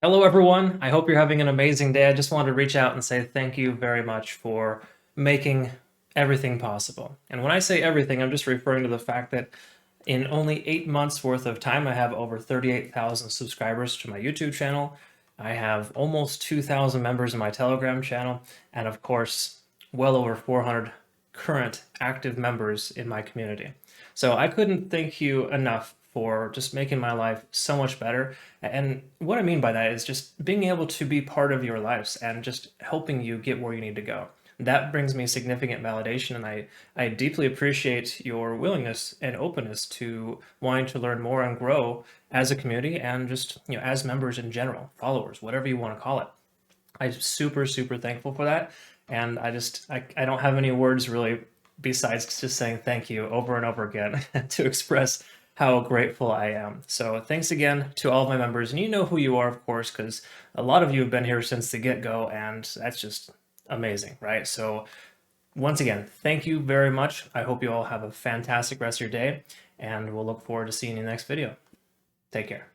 Hello, everyone. I hope you're having an amazing day. I just wanted to reach out and say thank you very much for making everything possible. And when I say everything, I'm just referring to the fact that in only 8 months worth of time, I have over 38,000 subscribers to my YouTube channel. I have almost 2,000 members in my Telegram channel, and of course, well over 400 current active members in my community. So I couldn't thank you enough for just making my life so much better. And what I mean by that is just being able to be part of your lives and just helping you get where you need to go. That brings me significant validation, and I deeply appreciate your willingness and openness to wanting to learn more and grow as a community and just, as members in general, followers, whatever you want to call it. I'm super, super thankful for that. And I don't have any words really besides just saying thank you over and over again to express how grateful I am. So thanks again to all of my members. And you know who you are, of course, because a lot of you have been here since the get-go, and that's just amazing, right? So once again, thank you very much. I hope you all have a fantastic rest of your day, and we'll look forward to seeing you in the next video. Take care.